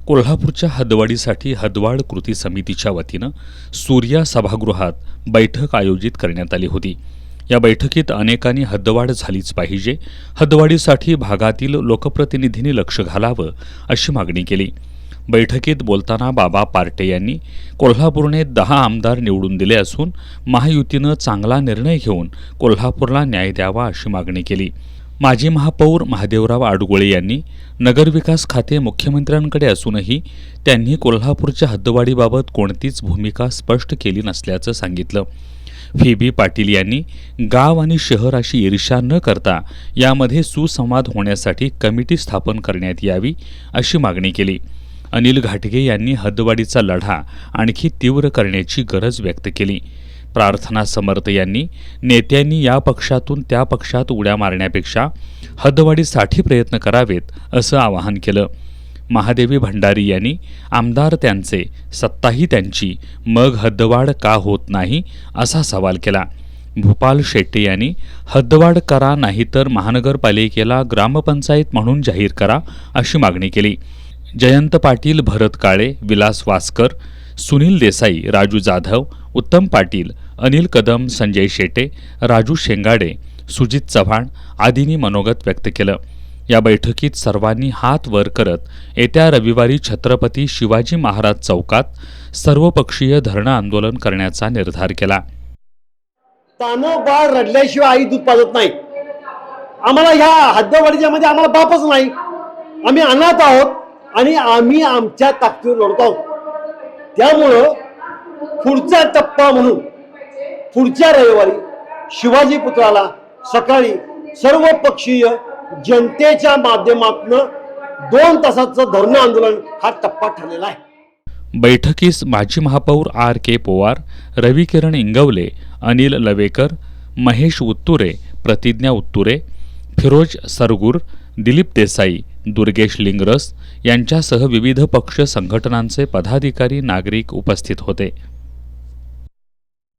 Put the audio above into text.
कोल्हापूरच्या हदवाडीसाठी हदवाड कृती समितीच्या वतीनं सूर्या सभागृहात बैठक आयोजित करण्यात आली होती। या बैठकीत अनेकांनी हद्दवाढ झालीच पाहिजे, हद्दवाढीसाठी भागातील लोकप्रतिनिधींनी लक्ष घालावं अशी मागणी केली। बैठकीत बोलताना बाबा पार्टे यांनी कोल्हापूरने 10 आमदार निवडून दिले असून महायुतीनं चांगला निर्णय घेऊन कोल्हापूरला न्याय द्यावा अशी मागणी केली। माजी महापौर महादेवराव आडगोळे यांनी नगरविकास खाते मुख्यमंत्र्यांकडे असूनही त्यांनी कोल्हापूरच्या हद्दवाढीबाबत कोणतीच भूमिका स्पष्ट केली नसल्याचं सांगितलं। फी.बी. पाटील यांनी गाव आणि शहर अशी ईर्ष्या न करता यामध्ये सुसंवाद होण्यासाठी कमिटी स्थापन करण्यात यावी अशी मागणी केली। अनिल घाटगे यांनी हद्दवाढीचा लढा आणखी तीव्र करण्याची गरज व्यक्त केली। प्रार्थना समर्थ यांनी नेत्यांनी या पक्षातून त्या पक्षात उड्या मारण्यापेक्षा हद्दवाढीसाठी प्रयत्न करावेत असं आवाहन केलं। महादेवी भंडारी यांनी आमदार त्यांचे, सत्ताही त्यांची, मग हद्दवाढ का होत नाही असा सवाल केला। भूपाल शेट्टे यांनी हद्दवाढ करा नाहीतर महानगरपालिकेला ग्रामपंचायत म्हणून जाहीर करा अशी मागणी केली। जयंत पाटील, भरत काळे, विलास वासकर, सुनील देसाई, राजू जाधव, उत्तम पाटील, अनिल कदम, संजय शेटे, राजू शेंगाडे, सुजित चव्हाण आदींनी मनोगत व्यक्त केलं। या बैठकीत सर्वांनी हात वर करत येत्या रविवारी छत्रपती शिवाजी महाराज चौकात सर्वपक्षीय धरणं आंदोलन करण्याचा निर्धार केला। तानं बाळ रडल्याशिवाय आई दूध पाजत नाही। आम्हाला ह्या हद्दवाढीच्या मध्ये आम्हाला बापच नाही। आम्ही अनाथ आहोत आणि आम्ही आमच्या ताकदीवर लढतो आहोत। त्यामुळं पुढचा टप्पा म्हणून पुढच्या रविवारी शिवाजी पुतळ्याला सकाळी सर्व पक्षीय जनतेच्या माध्यमातून 2 तासाचं धरणं आंदोलन हा टप्पा ठरलेला आहे। बैठकीस माजी महापौर R.K. पोवार, रविकिरण इंगवले, अनिल लवेकर, महेश उत्तुरे, प्रतिज्ञा उत्तुरे, फिरोज सरगुर, दिलीप देसाई, दुर्गेश लिंगरस यांच्यासह विविध पक्ष संघटनांचे पदाधिकारी, नागरिक उपस्थित होते।